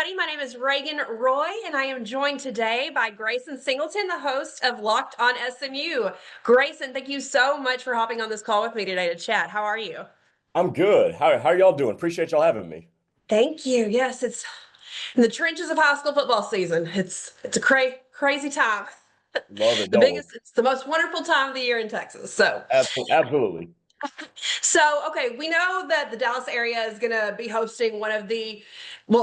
everybody. My name is Reagan Roy, and I am joined today by Grayson Singleton, the host of Locked On SMU. Grayson, thank you so much for hopping on this call with me today to chat. How are you? I'm good. How are y'all doing? Appreciate y'all having me. Thank you. Yes, it's in the trenches of high school football season. It's a crazy time. Love it, The don't we? biggest, it's the most wonderful time of the year in Texas. Absolutely. Okay, we know that the Dallas area is going to be hosting the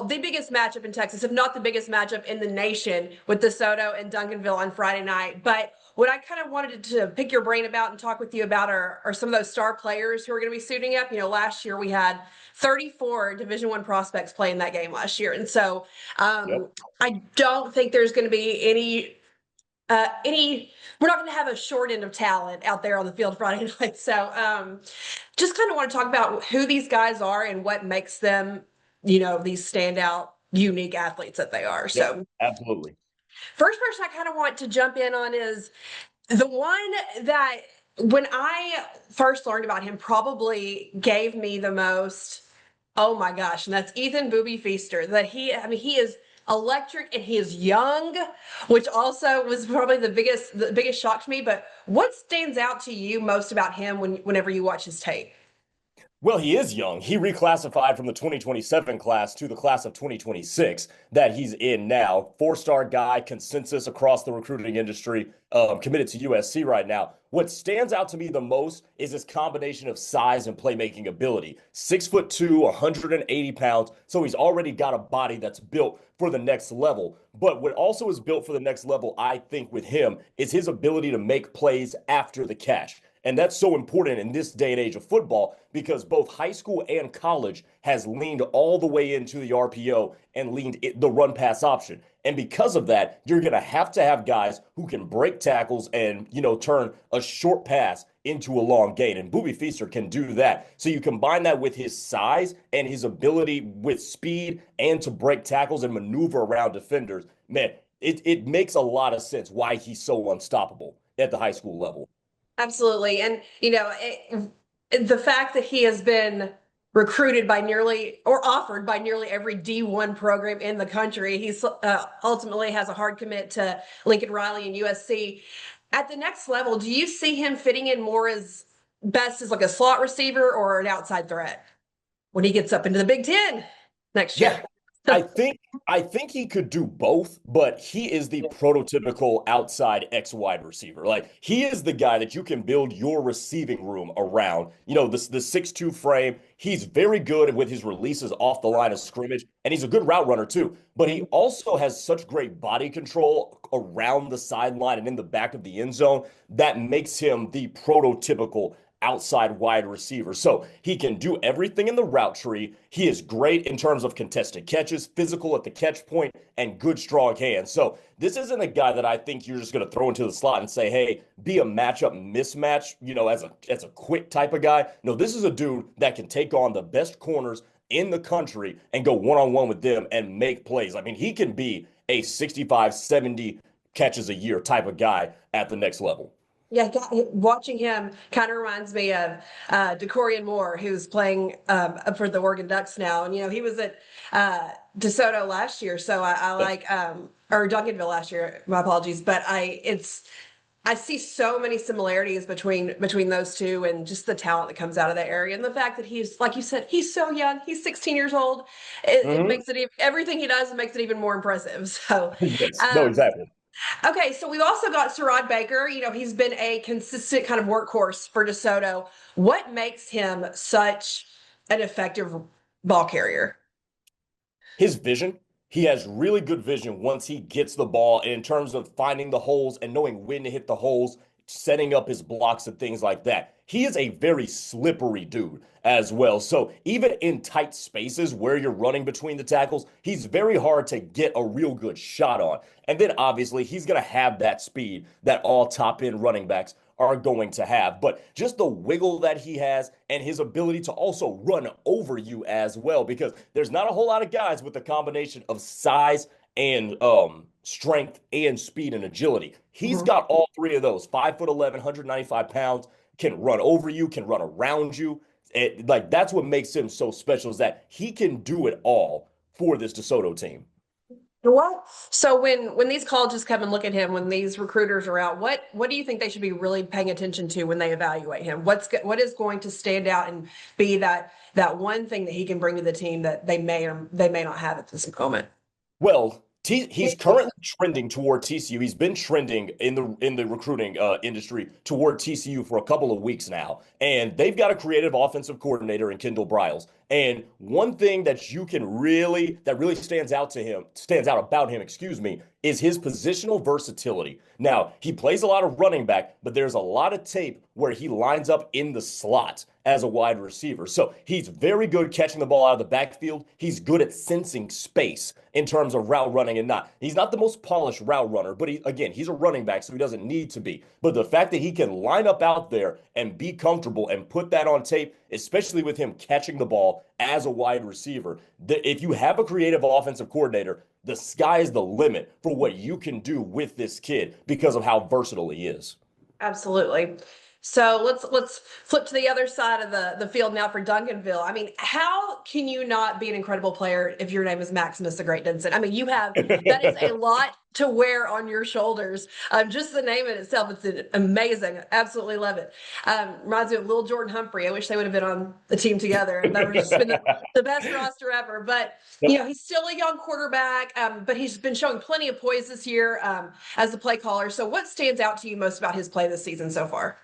biggest matchup in Texas, if not the biggest matchup in the nation, with DeSoto and Duncanville on Friday night. But what I kind of wanted to pick your brain about and talk with you about are some of those star players who are going to be suiting up. Last year we had 34 Division I prospects playing that game last year, and so Yep. I don't think there's going to be any we're not going to have a short end of talent out there on the field Friday night. Just kind of want to talk about who these guys are and what makes them, these standout, unique athletes that they are. Yeah, So, absolutely. first person I kind of want to jump in on is the one that, when I first learned about him, probably gave me the most, oh my gosh, and that's Ethan Boobie Feaster. He is electric and he is young, which also was probably the biggest shock to me. But what stands out to you most about him whenever you watch his tape? Well, he is young. He reclassified from the 2027 class to the class of 2026 that he's in now. Four-star guy, consensus across the recruiting industry, committed to USC right now. What stands out to me the most is his combination of size and playmaking ability. 6'2", 180 pounds. So he's already got a body that's built for the next level. But what also is built for the next level, I think, with him is his ability to make plays after the catch. And that's so important in this day and age of football because both high school and college has leaned all the way into the RPO and leaned the run pass option. And because of that, you're going to have guys who can break tackles and, turn a short pass into a long gain. And Boobie Feaster can do that. So you combine that with his size and his ability with speed and to break tackles and maneuver around defenders. Man, it makes a lot of sense why he's so unstoppable at the high school level. Absolutely. And, the fact that he has been recruited by nearly or offered by nearly every D1 program in the country, he's ultimately has a hard commit to Lincoln Riley and USC. At the next level, do you see him fitting in more as best as like a slot receiver or an outside threat when he gets up into the Big Ten next Yeah, year? I think I think he could do both, but he is the prototypical outside X wide receiver. Like he is the guy that you can build your receiving room around. The 6'2" frame. He's very good with his releases off the line of scrimmage, and he's a good route runner too. But he also has such great body control around the sideline and in the back of the end zone that makes him the prototypical outside wide receiver. So he can do everything in the route tree. He is great in terms of contested catches, physical at the catch point, and good strong hands. So this isn't a guy that I think you're just going to throw into the slot and say, hey, be a matchup mismatch, as a quick type of guy. No, this is a dude that can take on the best corners in the country and go one-on-one with them and make plays. I mean, he can be a 65, 70 catches a year type of guy at the next level. Yeah, watching him kind of reminds me of DeCorian Moore, who's playing for the Oregon Ducks now. And, he was at DeSoto last year. So I like, or Duncanville last year, my apologies. But I see so many similarities between those two and just the talent that comes out of that area. And the fact that he's, like you said, he's so young. He's 16 years old. It Mhm. makes everything he does makes it even more impressive. So, Yes, no, um, exactly. okay, so we've also got SaRod Baker. He's been a consistent kind of workhorse for DeSoto. What makes him such an effective ball carrier? His vision, he has really good vision once he gets the ball in terms of finding the holes and knowing when to hit the holes, setting up his blocks and things like that. He is a very slippery dude as well. So even in tight spaces where you're running between the tackles, he's very hard to get a real good shot on. And then obviously he's going to have that speed that all top end running backs are going to have. But just the wiggle that he has and his ability to also run over you as well, because there's not a whole lot of guys with the combination of size and strength and speed and agility. He's Mhm. got all three of those. 5'11", 195 pounds, can run over you, can run around you. Like that's what makes him so special is that he can do it all for this DeSoto team. What? So when these colleges come and look at him, when these recruiters are out, what do you think they should be really paying attention to when they evaluate him? What is going to stand out and be that one thing that he can bring to the team that they may not have at this moment? Well, he's currently trending toward TCU. He's been trending in the recruiting industry toward TCU for a couple of weeks now, and they've got a creative offensive coordinator in Kendall Briles. And one thing that really stands out about him, excuse me, is his positional versatility. Now, he plays a lot of running back, but there's a lot of tape where he lines up in the slot as a wide receiver. So he's very good catching the ball out of the backfield. He's good at sensing space in terms of route running and not. He's not the most polished route runner, but he's a running back, so he doesn't need to be. But the fact that he can line up out there and be comfortable and put that on tape, especially with him catching the ball as a wide receiver, if you have a creative offensive coordinator, the sky is the limit for what you can do with this kid because of how versatile he is. Absolutely. So let's flip to the other side of the field now for Duncanville. I mean, how can you not be an incredible player if your name is Maximus the Great Denson? I mean, that is a lot to wear on your shoulders. Just the name in itself, it's amazing. Absolutely love it. Reminds me of Lil Jordan Humphrey. I wish they would have been on the team together, and that would have just been the best roster ever. But he's still a young quarterback, but he's been showing plenty of poise this year as the play caller. So, what stands out to you most about his play this season so far?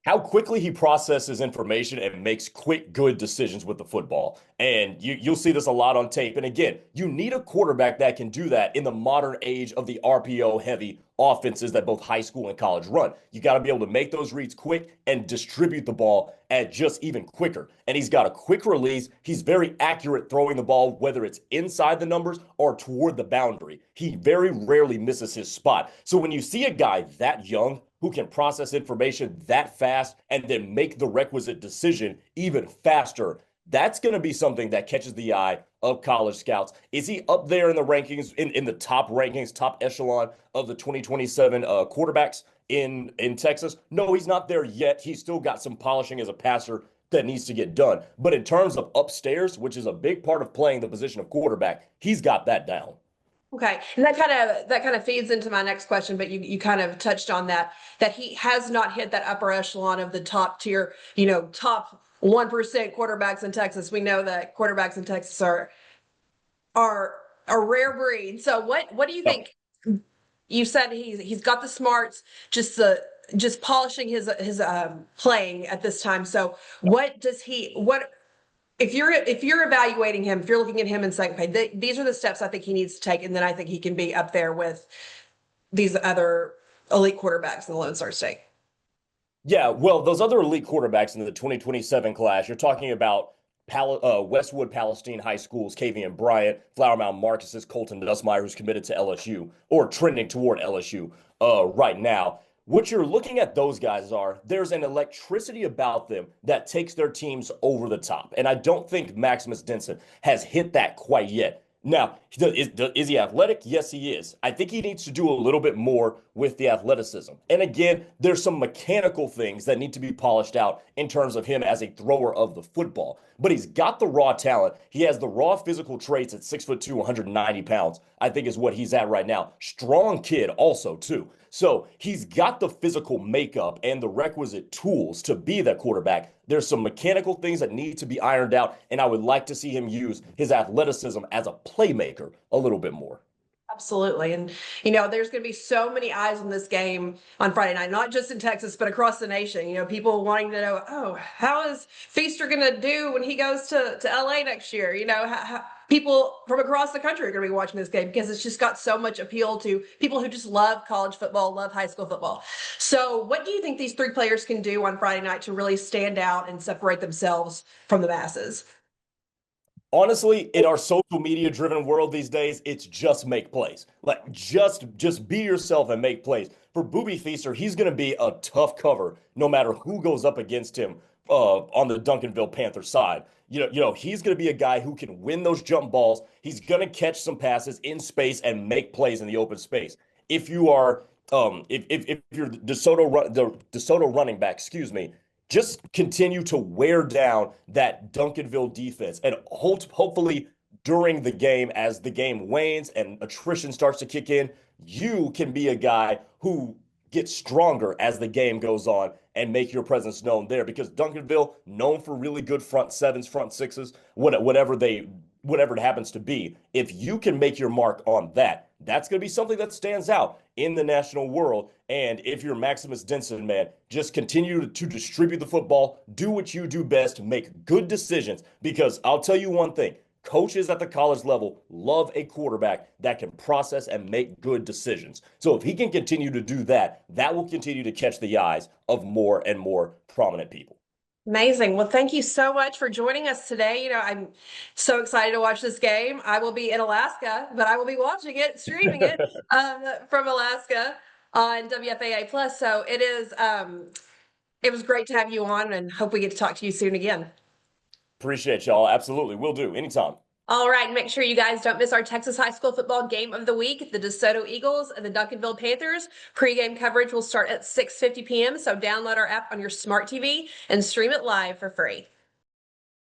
How quickly he processes information and makes quick, good decisions with the football. And you'll see this a lot on tape. And again, you need a quarterback that can do that in the modern age of the RPO heavy offenses that both high school and college run. You got to be able to make those reads quick and distribute the ball at just even quicker. And he's got a quick release. He's very accurate throwing the ball, whether it's inside the numbers or toward the boundary. He very rarely misses his spot. So when you see a guy that young who can process information that fast and then make the requisite decision even faster, that's going to be something that catches the eye of college scouts. Is he up there in the rankings, in the top rankings, top echelon of the 2027 quarterbacks in Texas? No, he's not there yet. He's still got some polishing as a passer that needs to get done. But in terms of upstairs, which is a big part of playing the position of quarterback, he's got that down. Okay, and that kind of feeds into my next question, but you kind of touched on that he has not hit that upper echelon of the top tier, top 1% quarterbacks in Texas. We know that quarterbacks in Texas are a rare breed. So what do you think? You said he's got the smarts, just polishing his playing at this time. So what if you're evaluating him, if you're looking at him and saying, okay, these are the steps I think he needs to take, and then I think he can be up there with these other elite quarterbacks in the Lone Star State. Yeah, well, those other elite quarterbacks in the 2027 class, you're talking about Westwood Palestine High School's Kavian Bryant, Flower Mound Marcus's Colton Nussmeier, who's committed to LSU or trending toward LSU right now. What you're looking at those guys there's an electricity about them that takes their teams over the top. And I don't think Maximus Denson has hit that quite yet. Now, is he athletic? Yes, he is. I think he needs to do a little bit more with the athleticism. And again, there's some mechanical things that need to be polished out in terms of him as a thrower of the football. But he's got the raw talent. He has the raw physical traits at 6'2", 190 pounds, I think is what he's at right now. Strong kid also, too. So he's got the physical makeup and the requisite tools to be that quarterback. There's some mechanical things that need to be ironed out, and I would like to see him use his athleticism as a playmaker a little bit more. Absolutely. And, there's going to be so many eyes on this game on Friday night, not just in Texas, but across the nation. People wanting to know, how is Feaster going to do when he goes to LA next year? People from across the country are going to be watching this game because it's just got so much appeal to people who just love college football, love high school football. So what do you think these three players can do on Friday night to really stand out and separate themselves from the masses? Honestly, in our social media driven world these days, it's just make plays. Like just be yourself and make plays. For Boobie Feaster, he's going to be a tough cover no matter who goes up against him on the Duncanville Panthers side. He's going to be a guy who can win those jump balls. He's going to catch some passes in space and make plays in the open space. If you are if you're the DeSoto running back, excuse me, just continue to wear down that Duncanville defense and hopefully during the game as the game wanes and attrition starts to kick in, you can be a guy who gets stronger as the game goes on and make your presence known there, because Duncanville, known for really good front sevens, front sixes, whatever it happens to be. If you can make your mark on that, that's going to be something that stands out in the national world. And if you're Maximus Denson, man, just continue to distribute the football, do what you do best, make good decisions, because I'll tell you one thing. Coaches at the college level love a quarterback that can process and make good decisions. So if he can continue to do that, that will continue to catch the eyes of more and more prominent people. Amazing. Well, thank you so much for joining us today. I'm so excited to watch this game. I will be in Alaska, but I will be watching it, streaming it from Alaska on WFAA Plus. So it was great to have you on, and hope we get to talk to you soon again. Appreciate y'all. Absolutely. Will do. Anytime. All right. Make sure you guys don't miss our Texas high school football game of the week, the DeSoto Eagles and the Duncanville Panthers. Pre-game coverage will start at 6:50 p.m. So download our app on your smart TV and stream it live for free.